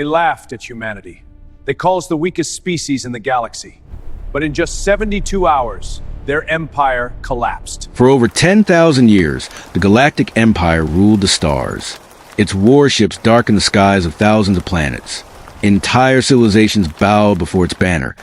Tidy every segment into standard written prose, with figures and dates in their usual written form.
They laughed at humanity. They called us the weakest species in the galaxy. But in just 72 hours, their empire collapsed. For over 10,000 years, the Galactic Empire ruled the stars. Its warships darkened the skies of thousands of planets. Entire civilizations bowed before its banner.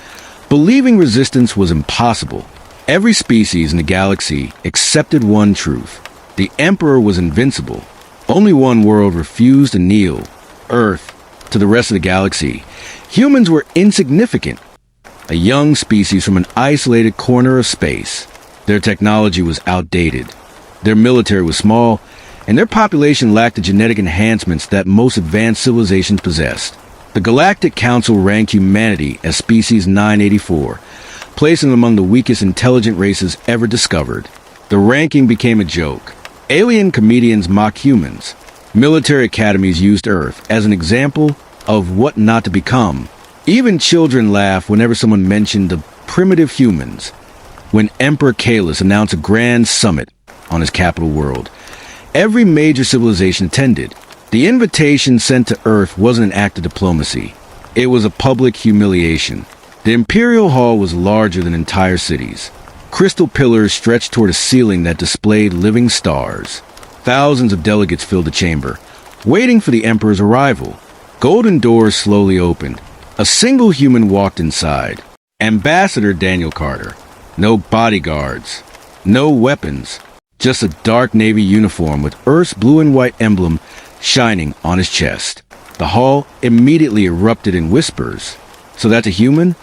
Believing resistance was impossible, every species in the galaxy accepted one truth. The Emperor was invincible. Only one world refused to kneel, Earth. To the rest of the galaxy, humans were insignificant. A young species from an isolated corner of space. Their technology was outdated. Their military was small, and their population lacked the genetic enhancements that most advanced civilizations possessed. The Galactic Council ranked humanity as species 984, placing them among the weakest intelligent races ever discovered. The ranking became a joke. Alien comedians mocked humans. Military academies used Earth as an example of what not to become. Even children laughed whenever someone mentioned the primitive humans. When Emperor Kahless announced a grand summit on his capital world, every major civilization attended. The invitation sent to Earth wasn't an act of diplomacy. It was a public humiliation. The Imperial Hall was larger than entire cities. Crystal pillars stretched toward a ceiling that displayed living stars. Thousands of delegates filled the chamber, waiting for the Emperor's arrival. Golden doors slowly opened. A single human walked inside. Ambassador Daniel Carter. No bodyguards. No weapons. Just a dark navy uniform with Earth's blue and white emblem shining on his chest. The hall immediately erupted in whispers. So that's a human?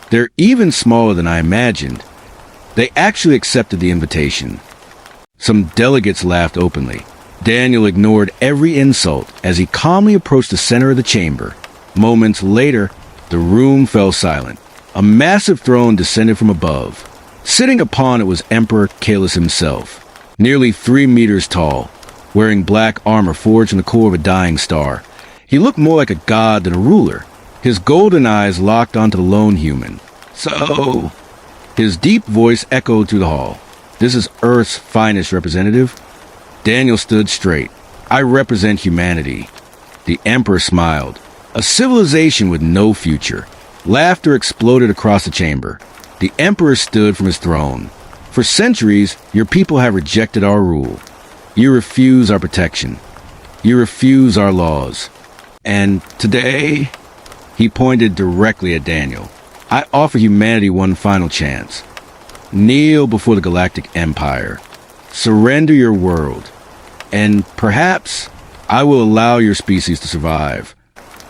They're even smaller than I imagined. They actually accepted the invitation. Some delegates laughed openly. Daniel ignored every insult as he calmly approached the center of the chamber. Moments later, the room fell silent. A massive throne descended from above. Sitting upon it was Emperor Kahless himself, nearly 3 meters tall, wearing black armor forged in the core of a dying star. He looked more like a god than a ruler. His golden eyes locked onto the lone human. So, his deep voice echoed through the hall. This is Earth's finest representative. Daniel stood straight. I represent humanity. The Emperor smiled. A civilization with no future. Laughter exploded across the chamber. The Emperor stood from his throne. For centuries, your people have rejected our rule. You refuse our protection. You refuse our laws. And today, he pointed directly at Daniel. I offer humanity one final chance. Kneel before the Galactic Empire. Surrender your world. And perhaps I will allow your species to survive.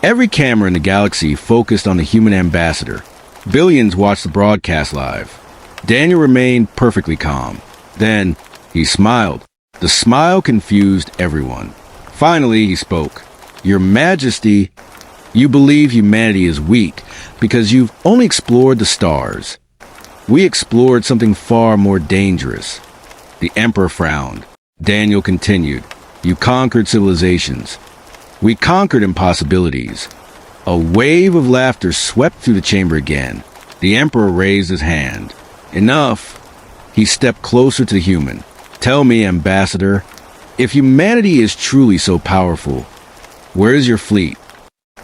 Every camera in the galaxy focused on the human ambassador. Billions watched the broadcast live. Daniel remained perfectly calm. Then he smiled. The smile confused everyone. Finally, he spoke. Your Majesty, you believe humanity is weak because you've only explored the stars. We explored something far more dangerous. The Emperor frowned. Daniel continued. You conquered civilizations. We conquered impossibilities. A wave of laughter swept through the chamber again. The Emperor raised his hand. Enough. He stepped closer to the human. Tell me, Ambassador, if humanity is truly so powerful, where is your fleet?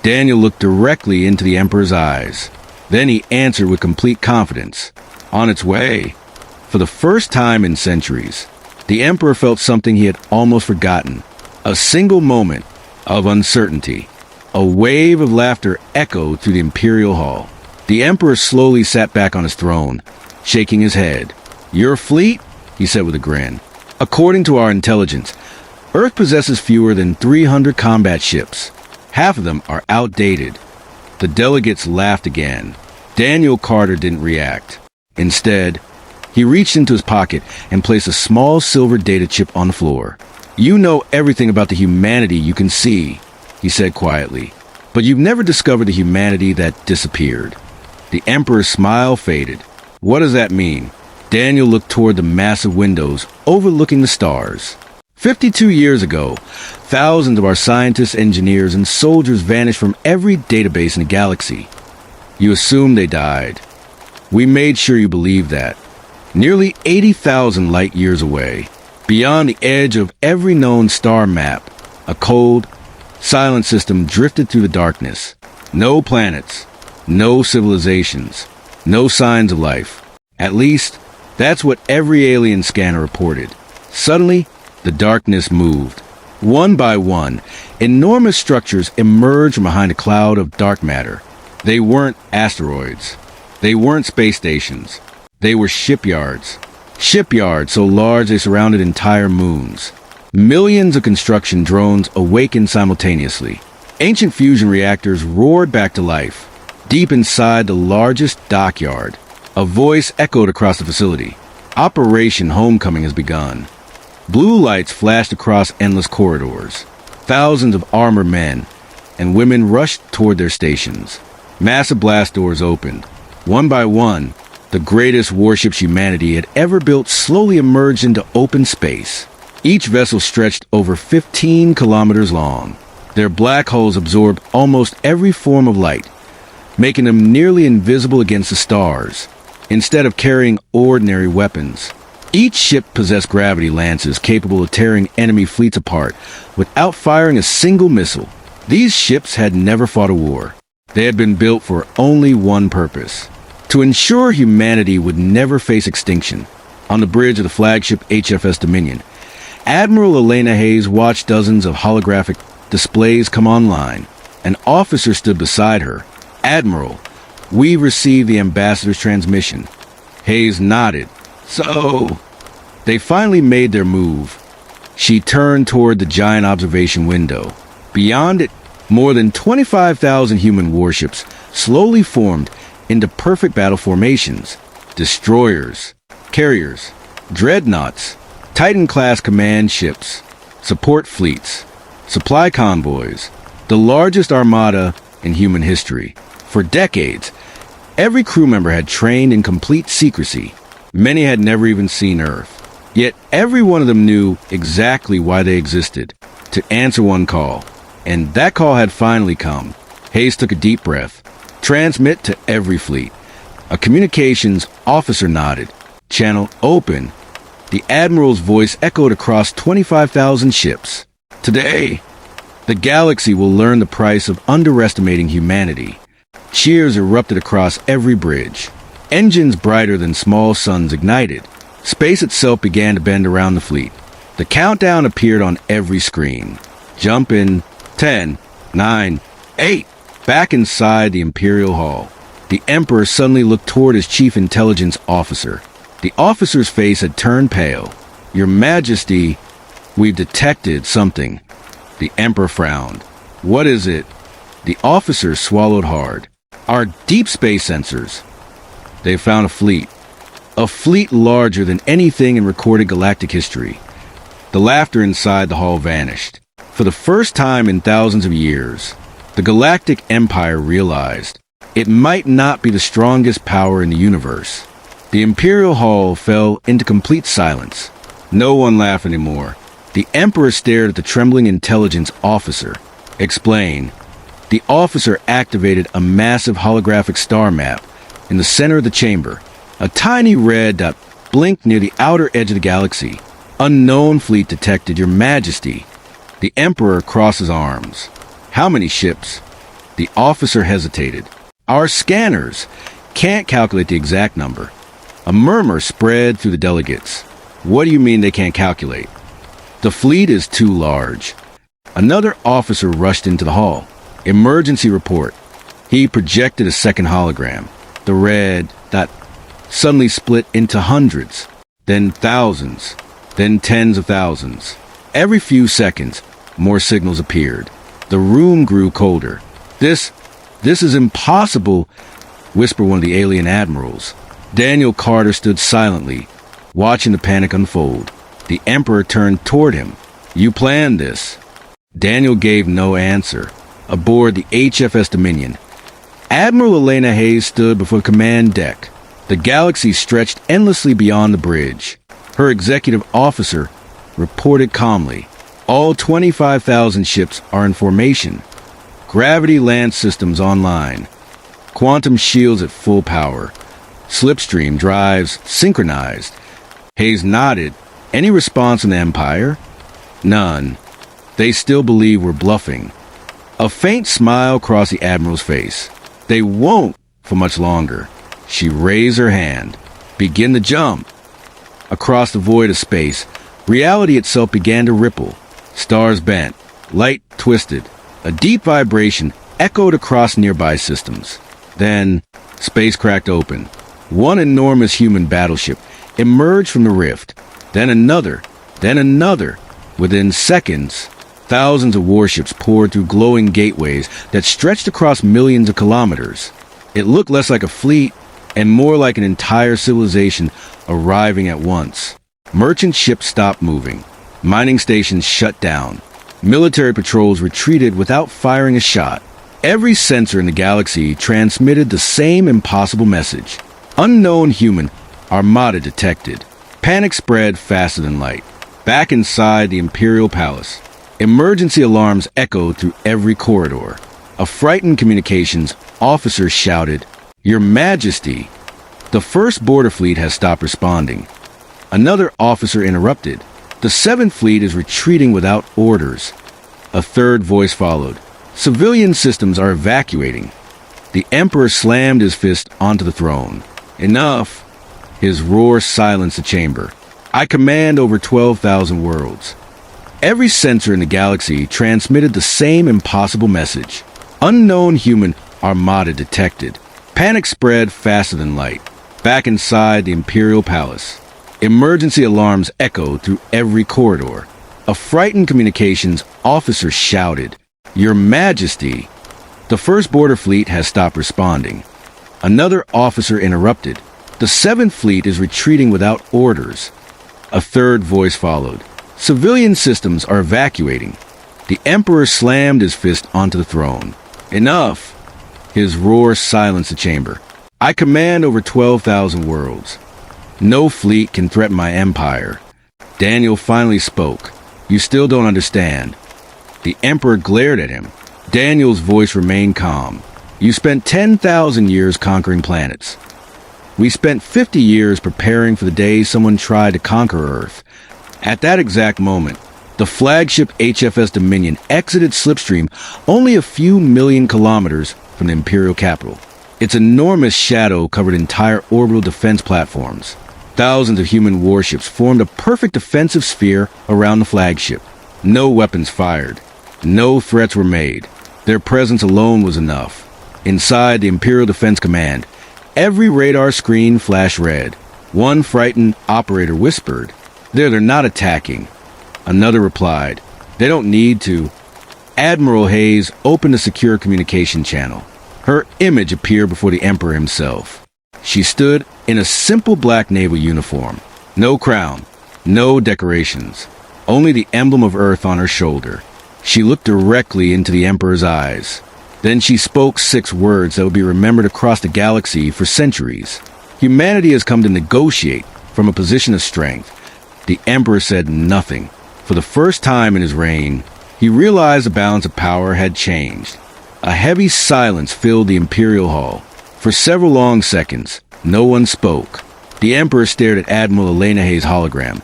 Daniel looked directly into the Emperor's eyes. Then he answered with complete confidence. On its way. For the first time in centuries, the Emperor felt something he had almost forgotten. A single moment of uncertainty. A wave of laughter echoed through the Imperial Hall. The Emperor slowly sat back on his throne, shaking his head. Your fleet? He said with a grin. According to our intelligence, Earth possesses fewer than 300 combat ships. Half of them are outdated. The delegates laughed again. Daniel Carter didn't react. Instead, he reached into his pocket and placed a small silver data chip on the floor. You know everything about the humanity you can see, he said quietly, but you've never discovered the humanity that disappeared. The Emperor's smile faded. What does that mean? Daniel looked toward the massive windows overlooking the stars. 52 years ago, thousands of our scientists, engineers, and soldiers vanished from every database in the galaxy. You assumed they died. We made sure you believed that. Nearly 80,000 light years away, beyond the edge of every known star map, a cold, silent system drifted through the darkness. No planets, no civilizations, no signs of life. At least, that's what every alien scanner reported. Suddenly, the darkness moved. One by one, enormous structures emerged from behind a cloud of dark matter. They weren't asteroids. They weren't space stations. They were shipyards. Shipyards so large they surrounded entire moons. Millions of construction drones awakened simultaneously. Ancient fusion reactors roared back to life. Deep inside the largest dockyard, a voice echoed across the facility. Operation Homecoming has begun. Blue lights flashed across endless corridors. Thousands of armored men and women rushed toward their stations. Massive blast doors opened. One by one, the greatest warships humanity had ever built slowly emerged into open space. Each vessel stretched over 15 kilometers long. Their black holes absorbed almost every form of light, making them nearly invisible against the stars. Instead of carrying ordinary weapons, each ship possessed gravity lances capable of tearing enemy fleets apart without firing a single missile. These ships had never fought a war. They had been built for only one purpose: to ensure humanity would never face extinction. On the bridge of the flagship HFS Dominion, Admiral Elena Hayes watched dozens of holographic displays come online. An officer stood beside her. "Admiral, we received the ambassador's transmission." Hayes nodded. "So, they finally made their move." She turned toward the giant observation window. Beyond it, more than 25,000 human warships slowly formed into perfect battle formations. Destroyers, carriers, dreadnoughts, Titan-class command ships, support fleets, supply convoys, the largest armada in human history. For decades, every crew member had trained in complete secrecy. Many had never even seen Earth. Yet every one of them knew exactly why they existed: to answer one call. And that call had finally come. Hayes took a deep breath. "Transmit to every fleet." A communications officer nodded. "Channel open." The Admiral's voice echoed across 25,000 ships. "Today, the galaxy will learn the price of underestimating humanity." Cheers erupted across every bridge. Engines brighter than small suns ignited. Space itself began to bend around the fleet. The countdown appeared on every screen. Jump in 10, 9, 8. Back inside the Imperial Hall, the Emperor suddenly looked toward his chief intelligence officer. The officer's face had turned pale. "Your Majesty, we've detected something." The Emperor frowned. "What is it?" The officer swallowed hard. "Our deep space sensors. They found a fleet. A fleet larger than anything in recorded galactic history." The laughter inside the hall vanished. For the first time in thousands of years, the Galactic Empire realized it might not be the strongest power in the universe. The Imperial Hall fell into complete silence. No one laughed anymore. The Emperor stared at the trembling intelligence officer. "Explain." The officer activated a massive holographic star map in the center of the chamber. A tiny red dot blinked near the outer edge of the galaxy. "Unknown fleet detected, Your Majesty." The Emperor crossed his arms. "How many ships?" The officer hesitated. "Our scanners can't calculate the exact number." A murmur spread through the delegates. "What do you mean they can't calculate?" "The fleet is too large." Another officer rushed into the hall. "Emergency report." He projected a second hologram. The red dot suddenly split into hundreds, then thousands, then tens of thousands. Every few seconds, more signals appeared. The room grew colder. This is impossible," whispered one of the alien admirals. Daniel Carter stood silently, watching the panic unfold. The Emperor turned toward him. "You planned this." Daniel gave no answer. Aboard the HFS Dominion, Admiral Elena Hayes stood before the command deck. The galaxy stretched endlessly beyond the bridge. Her executive officer reported calmly, "All 25,000 ships are in formation. Gravity land systems online. Quantum shields at full power. Slipstream drives synchronized." Hayes nodded. "Any response from the Empire?" "None. They still believe we're bluffing." A faint smile crossed the Admiral's face. They won't for much longer. She raised her hand. Begin the jump. Across the void of space, reality itself began to ripple. Stars bent, light twisted. A deep vibration echoed across nearby systems. Then, space cracked open. One enormous human battleship emerged from the rift. Then another. Within seconds, thousands of warships poured through glowing gateways that stretched across millions of kilometers. It looked less like a fleet and more like an entire civilization arriving at once. Merchant ships stopped moving. Mining stations shut down. Military patrols retreated without firing a shot. Every sensor in the galaxy transmitted the same impossible message. Unknown human armada detected. Panic spread faster than light. Back inside the Imperial Palace, emergency alarms echoed through every corridor. A frightened communications officer shouted, "Your Majesty!" The first border fleet has stopped responding. Another officer interrupted. "The Seventh Fleet is retreating without orders." A third voice followed. "Civilian systems are evacuating." The Emperor slammed his fist onto the throne. "Enough!" His roar silenced the chamber. "I command over 12,000 worlds." Every sensor in the galaxy transmitted the same impossible message. Unknown human armada detected. Panic spread faster than light. Back inside the Imperial Palace, emergency alarms echoed through every corridor. A frightened communications officer shouted, "Your Majesty!" The first border fleet has stopped responding. Another officer interrupted. "The Seventh Fleet is retreating without orders." A third voice followed. "Civilian systems are evacuating." The Emperor slammed his fist onto the throne. "Enough!" His roar silenced the chamber. "I command over 12,000 worlds. No fleet can threaten my empire." Daniel finally spoke. "You still don't understand." The Emperor glared at him. Daniel's voice remained calm. "You spent 10,000 years conquering planets. We spent 50 years preparing for the day someone tried to conquer Earth." At that exact moment, the flagship HFS Dominion exited Slipstream only a few million kilometers from the Imperial capital. Its enormous shadow covered entire orbital defense platforms. Thousands of human warships formed a perfect defensive sphere around the flagship. No weapons fired. No threats were made. Their presence alone was enough. Inside the Imperial Defense Command, every radar screen flashed red. One frightened operator whispered, They're not attacking." Another replied, "They don't need to." Admiral Hayes opened a secure communication channel. Her image appeared before the Emperor himself. She stood in a simple black naval uniform. No crown, no decorations, only the emblem of Earth on her shoulder. She looked directly into the Emperor's eyes. Then she spoke 6 words that would be remembered across the galaxy for centuries. "Humanity has come to negotiate from a position of strength." The Emperor said nothing. For the first time in his reign, he realized the balance of power had changed. A heavy silence filled the Imperial Hall. For several long seconds, no one spoke. The Emperor stared at Admiral Elena Hayes' hologram,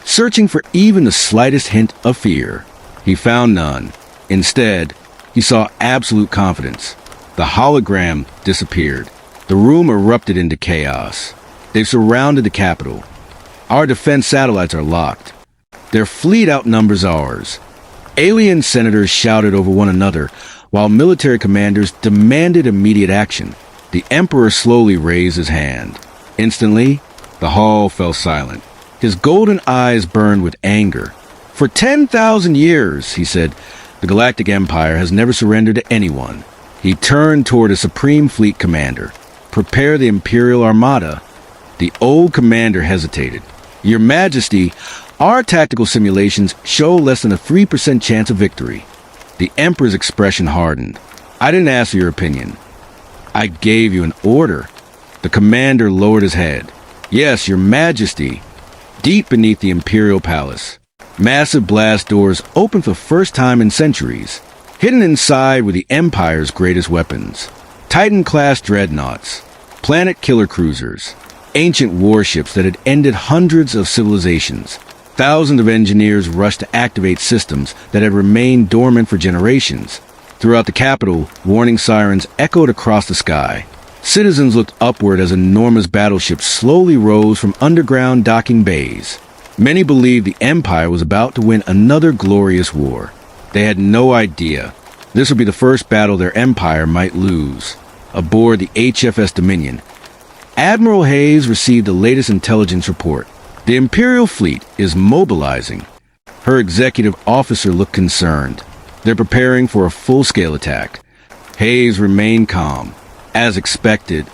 searching for even the slightest hint of fear. He found none. Instead, he saw absolute confidence. The hologram disappeared. The room erupted into chaos. They've surrounded the capital. Our defense satellites are locked. Their fleet outnumbers ours. Alien senators shouted over one another, while military commanders demanded immediate action. The Emperor slowly raised his hand. Instantly, the hall fell silent. His golden eyes burned with anger. "For 10,000 years," he said, "the Galactic Empire has never surrendered to anyone." He turned toward a Supreme Fleet commander. "Prepare the Imperial Armada." The old commander hesitated. "Your Majesty, our tactical simulations show less than a 3% chance of victory." The Emperor's expression hardened. "I didn't ask for your opinion. I gave you an order." The commander lowered his head. "Yes, Your Majesty." Deep beneath the Imperial Palace, massive blast doors opened for the first time in centuries. Hidden inside were the Empire's greatest weapons. Titan-class dreadnoughts, planet killer cruisers, ancient warships that had ended hundreds of civilizations. Thousands of engineers rushed to activate systems that had remained dormant for generations. Throughout the capital, warning sirens echoed across the sky. Citizens looked upward as enormous battleships slowly rose from underground docking bays. Many believed the Empire was about to win another glorious war. They had no idea this would be the first battle their empire might lose. Aboard the HFS Dominion, Admiral Hayes received the latest intelligence report. The Imperial fleet is mobilizing. Her executive officer looked concerned. They're preparing for a full-scale attack. Hayes remained calm. As expected,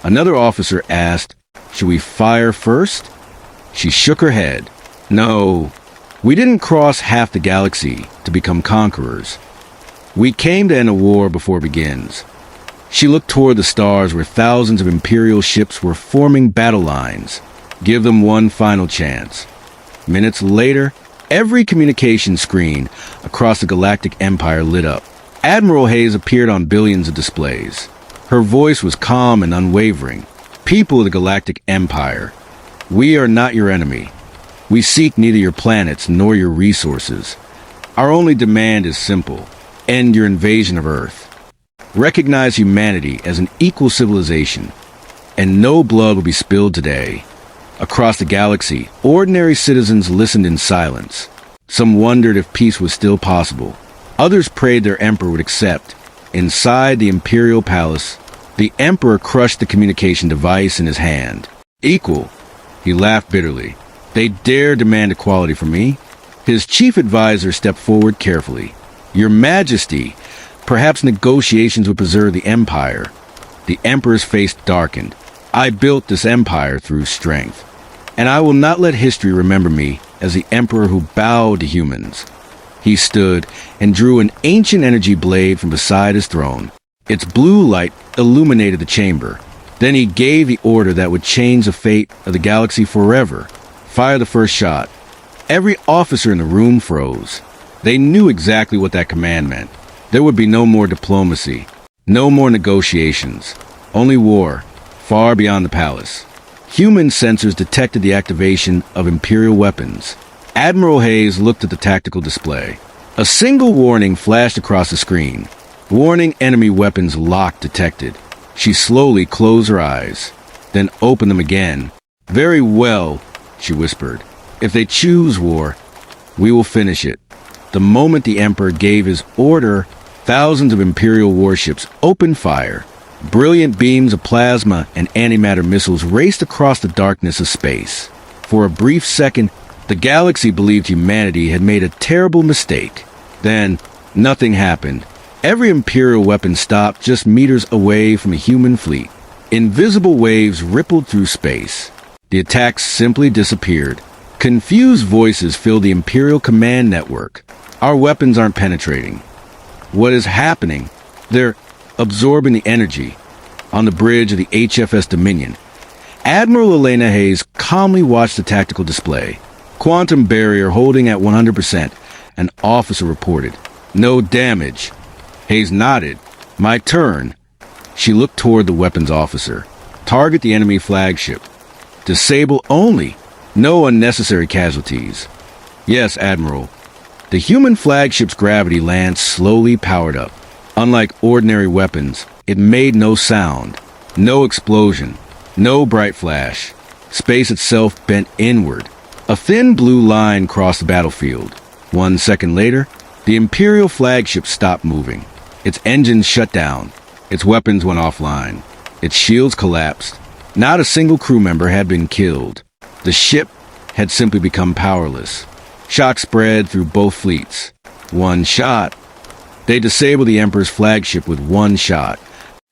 another officer asked, "Should we fire first?" She shook her head. "No, we didn't cross half the galaxy to become conquerors. We came to end a war before it begins." She looked toward the stars where thousands of Imperial ships were forming battle lines. Give them one final chance. Minutes later, every communication screen across the Galactic Empire lit up. Admiral Hayes appeared on billions of displays. Her voice was calm and unwavering. "People of the Galactic Empire, we are not your enemy. We seek neither your planets nor your resources. Our only demand is simple: end your invasion of Earth. Recognize humanity as an equal civilization, and no blood will be spilled today." Across the galaxy, ordinary citizens listened in silence. Some wondered if peace was still possible. Others prayed their emperor would accept. Inside the Imperial Palace, the emperor crushed the communication device in his hand. "Equal?" He laughed bitterly. "They dare demand equality from me?" His chief advisor stepped forward carefully. "Your Majesty, perhaps negotiations would preserve the Empire." The emperor's face darkened. "I built this empire through strength, and I will not let history remember me as the emperor who bowed to humans." He stood and drew an ancient energy blade from beside his throne. Its blue light illuminated the chamber. Then he gave the order that would change the fate of the galaxy forever. "Fire the first shot." Every officer in the room froze. They knew exactly what that command meant. There would be no more diplomacy, no more negotiations, only war, far beyond the palace. Human sensors detected the activation of Imperial weapons. Admiral Hayes looked at the tactical display. A single warning flashed across the screen. "Warning, enemy weapons locked detected." She slowly closed her eyes, then opened them again. "Very well," she whispered. "If they choose war, we will finish it." The moment the Emperor gave his order, thousands of Imperial warships opened fire. Brilliant beams of plasma and antimatter missiles raced across the darkness of space. For a brief second, the galaxy believed humanity had made a terrible mistake. Then, nothing happened. Every Imperial weapon stopped just meters away from a human fleet. Invisible waves rippled through space. The attacks simply disappeared. Confused voices filled the Imperial command network. "Our weapons aren't penetrating." "What is happening?" "They're absorbing the energy." On the bridge of the HFS Dominion, Admiral Elena Hayes calmly watched the tactical display. "Quantum barrier holding at 100%, an officer reported. "No damage." Hayes nodded. "My turn." She looked toward the weapons officer. "Target the enemy flagship. Disable only. No unnecessary casualties." "Yes, Admiral." The human flagship's gravity land slowly powered up. Unlike ordinary weapons, it made no sound, no explosion, no bright flash. Space itself bent inward. A thin blue line crossed the battlefield. 1 second later, the Imperial flagship stopped moving. Its engines shut down. Its weapons went offline. Its shields collapsed. Not a single crew member had been killed. The ship had simply become powerless. Shock spread through both fleets. One shot. They disabled the Emperor's flagship with one shot.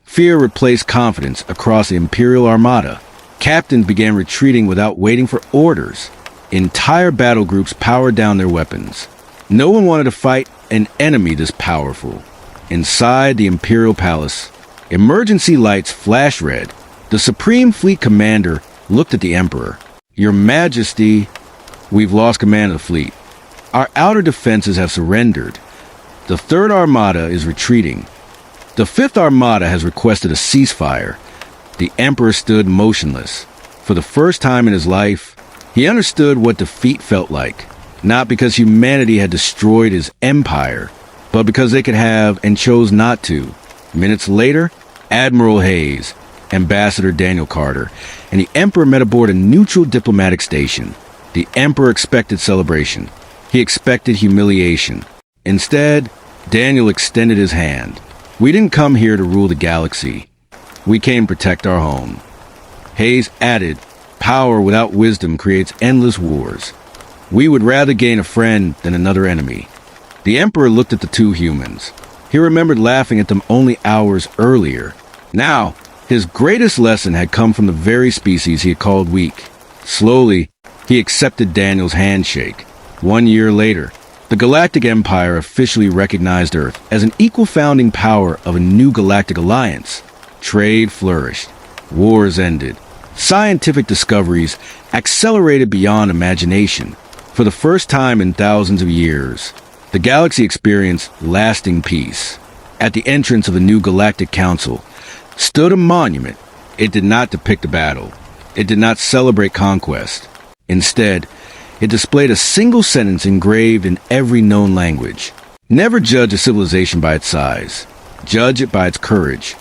Fear replaced confidence across the Imperial Armada. Captains began retreating without waiting for orders. Entire battle groups powered down their weapons. No one wanted to fight an enemy this powerful. Inside the Imperial Palace, emergency lights flashed red. The Supreme Fleet Commander looked at the Emperor. "Your Majesty, we've lost command of the fleet. Our outer defenses have surrendered. The Third Armada is retreating. The Fifth Armada has requested a ceasefire." The Emperor stood motionless. For the first time in his life, he understood what defeat felt like. Not because humanity had destroyed his empire, but because they could have and chose not to. Minutes later, Admiral Hayes, Ambassador Daniel Carter, and the Emperor met aboard a neutral diplomatic station. The Emperor expected celebration. He expected humiliation. Instead, Daniel extended his hand. We didn't come here to rule the galaxy. We came to protect our home. Hayes added, power without wisdom creates endless wars. We would rather gain a friend than another enemy. The Emperor looked at the two humans. He remembered laughing at them only hours earlier. Now, his greatest lesson had come from the very species he had called weak. Slowly, he accepted Daniel's handshake. 1 year later, the Galactic Empire officially recognized Earth as an equal founding power of a new galactic alliance. Trade flourished. Wars ended. Scientific discoveries accelerated beyond imagination. For the first time in thousands of years, the galaxy experienced lasting peace. At the entrance of the new Galactic Council stood a monument. It did not depict a battle. It did not celebrate conquest. Instead, it displayed a single sentence engraved in every known language. Never judge a civilization by its size. Judge it by its courage.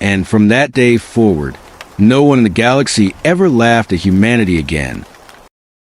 And from that day forward, no one in the galaxy ever laughed at humanity again.